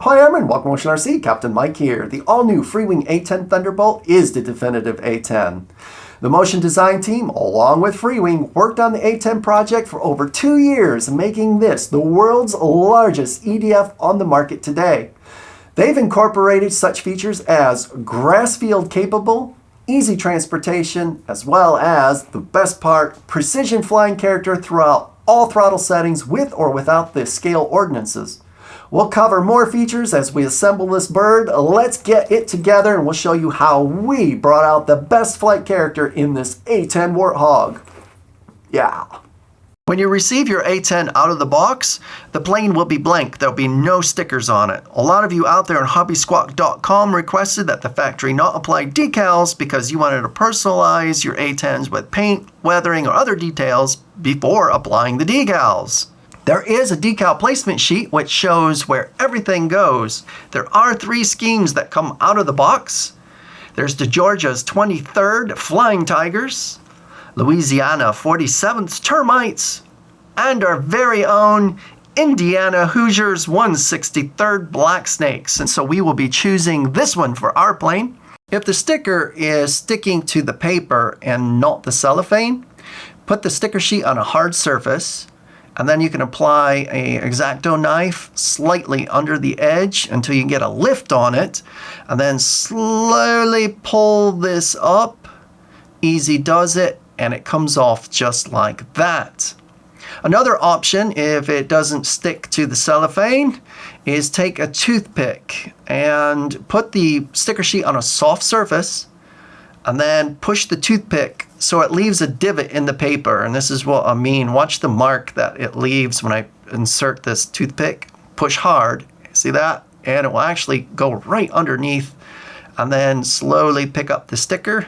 Hi everyone, welcome to Ocean RC, Captain Mike here. The all-new Freewing A-10 Thunderbolt is the definitive A-10. The motion design team, along with Freewing, worked on the A-10 project for over 2 years, making this the world's largest EDF on the market today. They've incorporated such features as grass field capable, easy transportation, as well as, the best part, precision flying character throughout all throttle settings with or without the scale ordinances. We'll cover more features as we assemble this bird. Let's get it together and we'll show you how we brought out the best flight character in this A-10 Warthog. Yeah. When you receive your A-10 out of the box, the plane will be blank. There'll be no stickers on it. A lot of you out there on hobbysquawk.com requested that the factory not apply decals because you wanted to personalize your A-10s with paint, weathering, or other details before applying the decals. There is a decal placement sheet which shows where everything goes. There are 3 schemes that come out of the box. There's the Georgia's 23rd Flying Tigers, Louisiana 47th Termites, and our very own Indiana Hoosiers 163rd Black Snakes. And so we will be choosing this one for our plane. If the sticker is sticking to the paper and not the cellophane, put the sticker sheet on a hard surface. And then you can apply an X-Acto knife slightly under the edge until you get a lift on it. And then slowly pull this up. Easy does it. And it comes off just like that. Another option, if it doesn't stick to the cellophane, is take a toothpick and put the sticker sheet on a soft surface. And then push the toothpick so it leaves a divot in the paper. And this is what I mean. Watch the mark that it leaves when I insert this toothpick. Push hard, see that? And it will actually go right underneath. And then slowly pick up the sticker.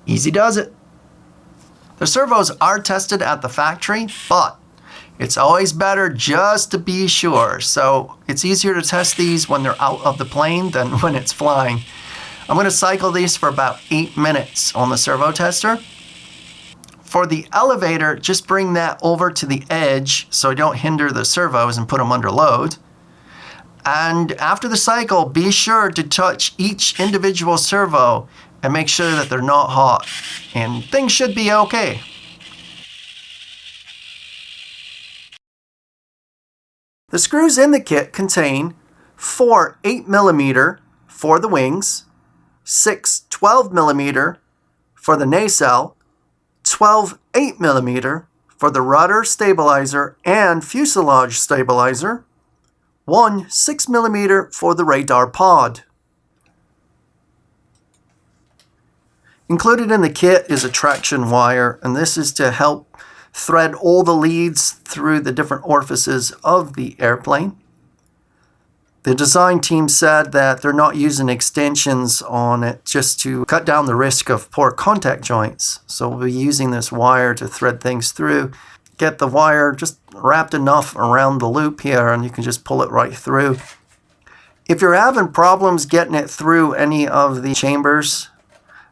Easy does it. The servos are tested at the factory, but it's always better just to be sure. So it's easier to test these when they're out of the plane than when it's flying. I'm going to cycle these for about 8 minutes on the servo tester. For the elevator, just bring that over to the edge so I don't hinder the servos and put them under load. And after the cycle, be sure to touch each individual servo and make sure that they're not hot. And things should be okay. The screws in the kit contain 4 8mm for the wings, 6 12mm for the nacelle, 12 8mm for the rudder stabilizer and fuselage stabilizer, 1 6mm for the radar pod. Included in the kit is a traction wire, and this is to help thread all the leads through the different orifices of the airplane. The design team said that they're not using extensions on it just to cut down the risk of poor contact joints. So we'll be using this wire to thread things through. Get the wire just wrapped enough around the loop here and you can just pull it right through. If you're having problems getting it through any of the chambers,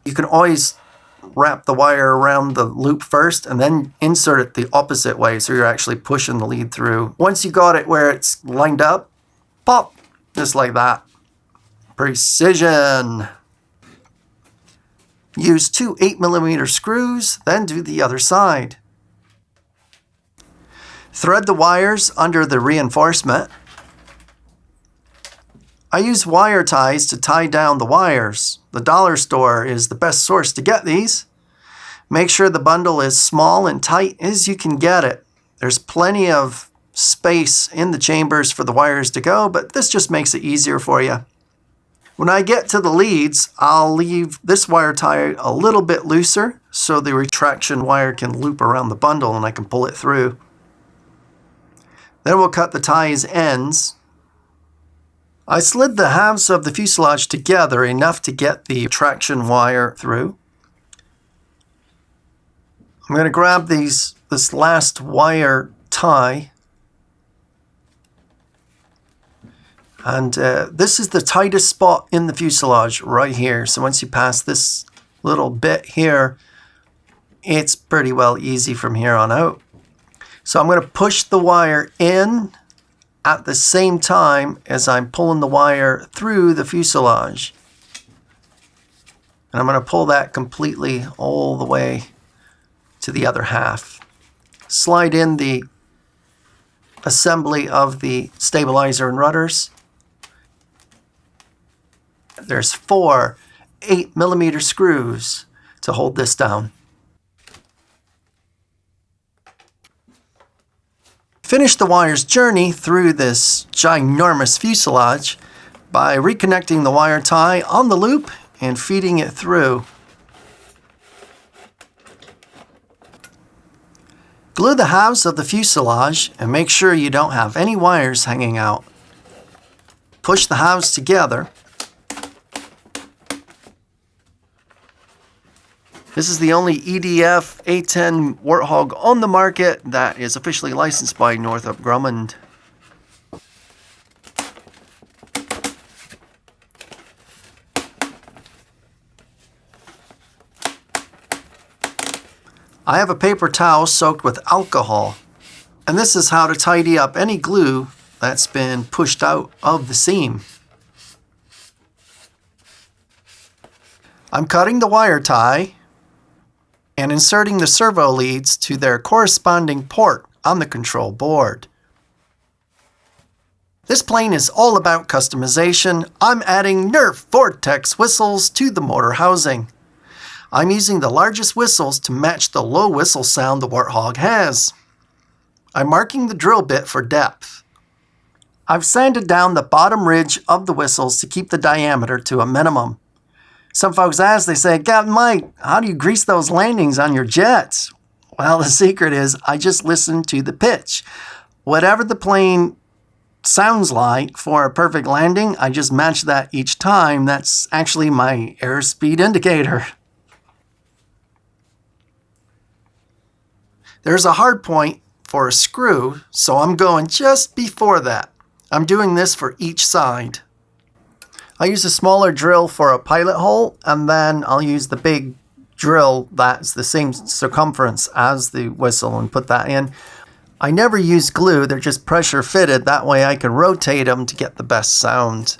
you can always wrap the wire around the loop first and then insert it the opposite way so you're actually pushing the lead through. Once you got it where it's lined up, pop! Just like that. Precision. Use 2 8mm screws, then do the other side. Thread the wires under the reinforcement. I use wire ties to tie down the wires. The dollar store is the best source to get these. Make sure the bundle is small and tight as you can get it. There's plenty of space in the chambers for the wires to go, but this just makes it easier for you. When I get to the leads, I'll leave this wire tie a little bit looser so the retraction wire can loop around the bundle and I can pull it through. Then we'll cut the tie's ends. I slid the halves of the fuselage together enough to get the traction wire through. I'm going to grab this last wire tie. And this is the tightest spot in the fuselage right here. So once you pass this little bit here, it's pretty well easy from here on out. So I'm going to push the wire in at the same time as I'm pulling the wire through the fuselage. And I'm going to pull that completely all the way to the other half. Slide in the assembly of the stabilizer and rudders. There's 4 8mm screws to hold this down. Finish the wire's journey through this ginormous fuselage by reconnecting the wire tie on the loop and feeding it through. Glue the halves of the fuselage and make sure you don't have any wires hanging out. Push the halves together. This is the only EDF A-10 Warthog on the market that is officially licensed by Northrop Grumman. I have a paper towel soaked with alcohol, and this is how to tidy up any glue that's been pushed out of the seam. I'm cutting the wire tie and inserting the servo leads to their corresponding port on the control board. This plane is all about customization. I'm adding Nerf Vortex whistles to the motor housing. I'm using the largest whistles to match the low whistle sound the Warthog has. I'm marking the drill bit for depth. I've sanded down the bottom ridge of the whistles to keep the diameter to a minimum. Some folks ask, they say, "Captain Mike, how do you grease those landings on your jets?" Well, the secret is I just listen to the pitch. Whatever the plane sounds like for a perfect landing, I just match that each time. That's actually my airspeed indicator. There's a hard point for a screw, so I'm going just before that. I'm doing this for each side. I use a smaller drill for a pilot hole, and then I'll use the big drill that's the same circumference as the whistle and put that in. I never use glue, they're just pressure fitted, that way I can rotate them to get the best sound.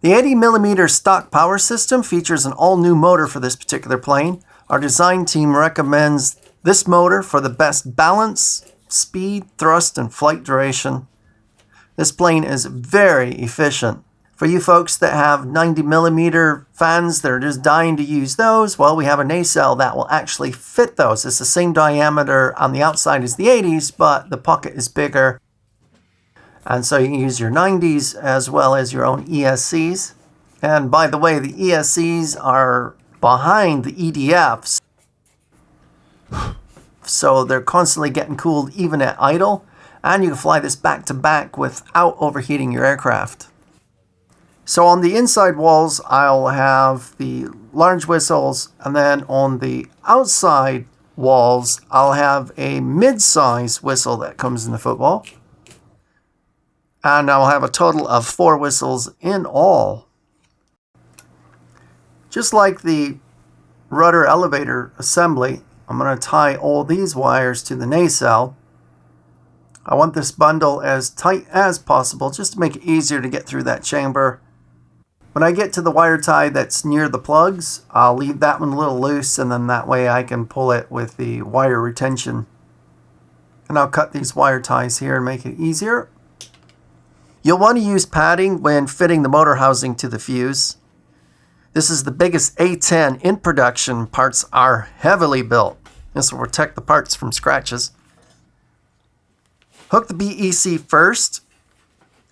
The 80mm stock power system features an all-new motor for this particular plane. Our design team recommends this motor for the best balance, speed, thrust, and flight duration. This plane is very efficient. For you folks that have 90mm fans that are just dying to use those, well, we have a nacelle that will actually fit those. It's the same diameter on the outside as the 80s, but the pocket is bigger. And so you can use your 90s as well as your own ESCs. And by the way, the ESCs are behind the EDFs. So they're constantly getting cooled even at idle. And you can fly this back to back without overheating your aircraft. So on the inside walls, I'll have the large whistles, and then on the outside walls, I'll have a mid-size whistle that comes in the football. And I'll have a total of 4 whistles in all. Just like the rudder elevator assembly, I'm going to tie all these wires to the nacelle. I want this bundle as tight as possible just to make it easier to get through that chamber. When I get to the wire tie that's near the plugs, I'll leave that one a little loose, and then that way I can pull it with the wire retention. And I'll cut these wire ties here and make it easier. You'll want to use padding when fitting the motor housing to the fuse. This is the biggest A-10 in production. Parts are heavily built. This will protect the parts from scratches. Hook the BEC first.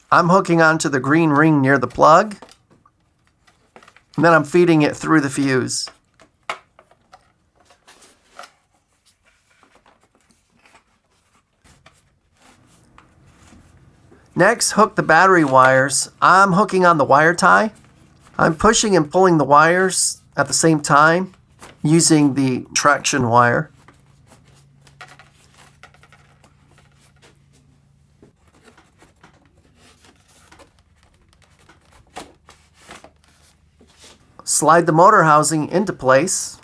I'm hooking onto the green ring near the plug. And then I'm feeding it through the fuse. Next, hook the battery wires. I'm hooking on the wire tie. I'm pushing and pulling the wires at the same time using the traction wire. Slide the motor housing into place.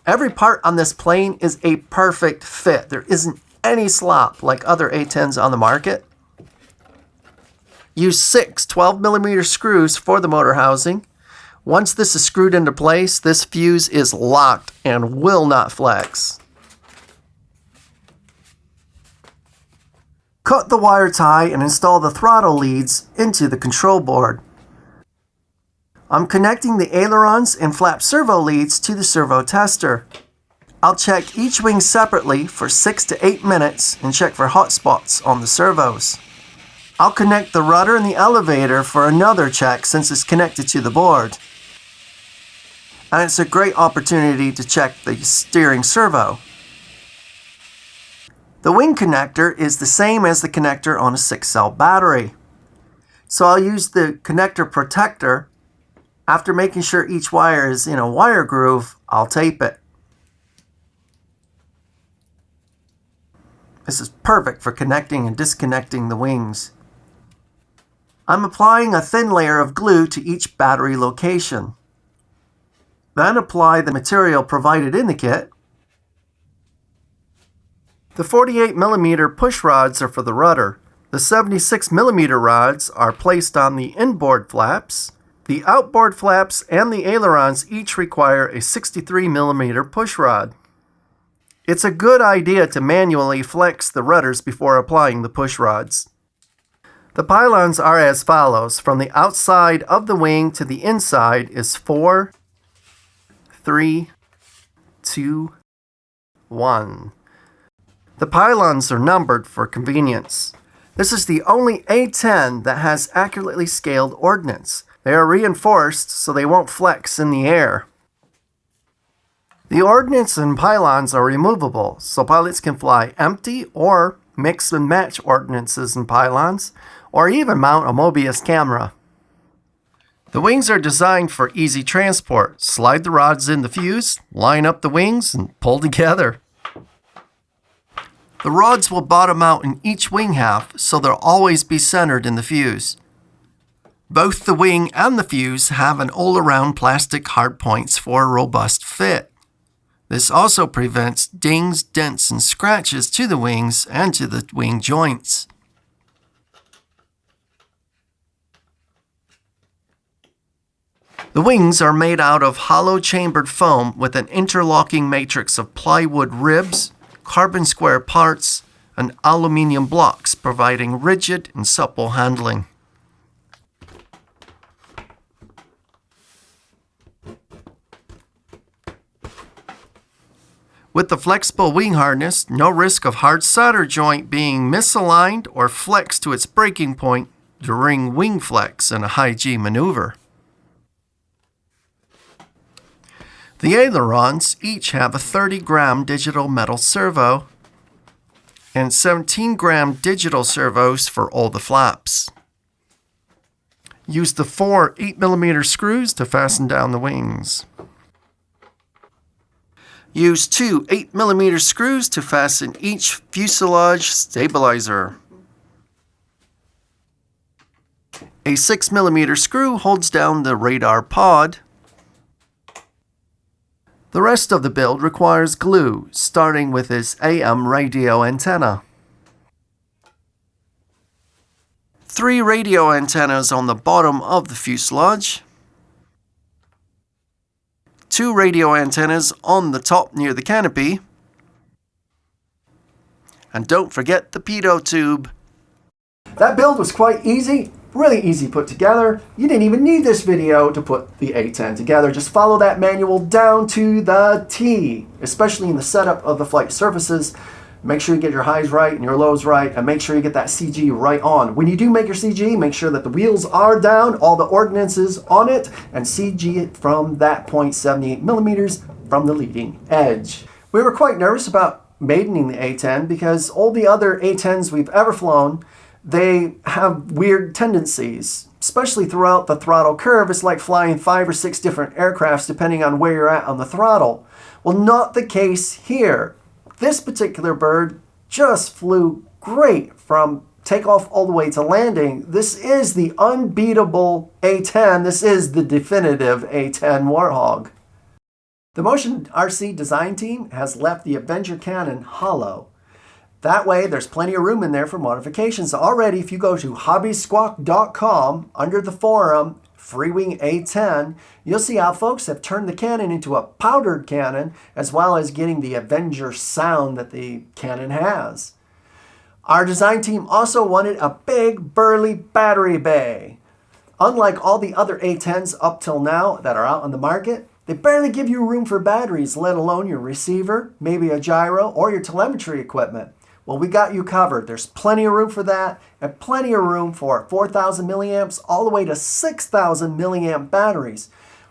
Every part on this plane is a perfect fit. There isn't any slop like other A-10s on the market. Use 6 12mm screws for the motor housing. Once this is screwed into place, this fuse is locked and will not flex. Cut the wire tie and install the throttle leads into the control board. I'm connecting the ailerons and flap servo leads to the servo tester. I'll check each wing separately for 6 to 8 minutes and check for hot spots on the servos. I'll connect the rudder and the elevator for another check since it's connected to the board. And it's a great opportunity to check the steering servo. The wing connector is the same as the connector on a 6-cell battery. So I'll use the connector protector. After making sure each wire is in a wire groove, I'll tape it. This is perfect for connecting and disconnecting the wings. I'm applying a thin layer of glue to each battery location. Then apply the material provided in the kit. The 48mm push rods are for the rudder. The 76mm rods are placed on the inboard flaps. The outboard flaps and the ailerons each require a 63mm push rod. It's a good idea to manually flex the rudders before applying the push rods. The pylons are as follows. From the outside of the wing to the inside is 4, 3, 2, 1. The pylons are numbered for convenience. This is the only A-10 that has accurately scaled ordnance. They are reinforced so they won't flex in the air. The ordnance and pylons are removable, so pilots can fly empty or mix and match ordnances and pylons, or even mount a Mobius camera. The wings are designed for easy transport. Slide the rods in the fuse, line up the wings, and pull together. The rods will bottom out in each wing half, so they'll always be centered in the fuse. Both the wing and the fuse have an all-around plastic hardpoints for a robust fit. This also prevents dings, dents, and scratches to the wings and to the wing joints. The wings are made out of hollow chambered foam with an interlocking matrix of plywood ribs, carbon square parts, and aluminium blocks, providing rigid and supple handling. With the flexible wing harness, no risk of hard solder joint being misaligned or flexed to its breaking point during wing flex in a high G maneuver. The ailerons each have a 30-gram digital metal servo and 17-gram digital servos for all the flaps. Use the 4 8mm screws to fasten down the wings. Use 2 8mm screws to fasten each fuselage stabilizer. A 6mm screw holds down the radar pod. The rest of the build requires glue, starting with this AM radio antenna. 3 radio antennas on the bottom of the fuselage. 2 radio antennas on the top near the canopy. And don't forget the pitot tube. That build was quite easy, really easy put together. You didn't even need this video to put the A-10 together. Just follow that manual down to the T, especially in the setup of the flight surfaces. Make sure you get your highs right and your lows right, and make sure you get that CG right on. When you do make your CG, make sure that the wheels are down, all the ordnances on it, and CG it from that 0.78mm from the leading edge. We were quite nervous about maidening the A-10 because all the other A-10s we've ever flown, they have weird tendencies, especially throughout the throttle curve. It's like flying 5 or 6 different aircrafts depending on where you're at on the throttle. Well, not the case here. This particular bird just flew great from takeoff all the way to landing. This is the unbeatable A-10. This is the definitive A-10 Warthog. The Motion RC design team has left the Avenger cannon hollow. That way, there's plenty of room in there for modifications. Already, if you go to hobbysquawk.com, under the forum, Freewing A-10, you'll see how folks have turned the cannon into a powdered cannon, as well as getting the Avenger sound that the cannon has. Our design team also wanted a big, burly battery bay. Unlike all the other A-10s up till now that are out on the market, they barely give you room for batteries, let alone your receiver, maybe a gyro, or your telemetry equipment. Well, we got you covered. There's plenty of room for that, and plenty of room for 4,000 milliamps all the way to 6,000 milliamp batteries.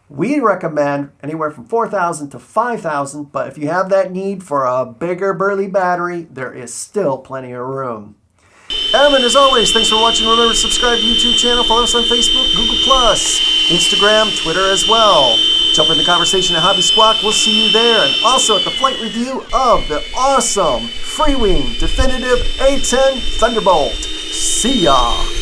We recommend anywhere from 4,000 to 5,000, but if you have that need for a bigger burly battery, there is still plenty of room. And as always, thanks for watching. Remember to subscribe to the YouTube channel, follow us on Facebook, Google+, Instagram, Twitter as well. Jump in the conversation at Hobby Squawk. We'll see you there. And also at the flight review of the awesome Freewing Definitive A-10 Thunderbolt. See ya!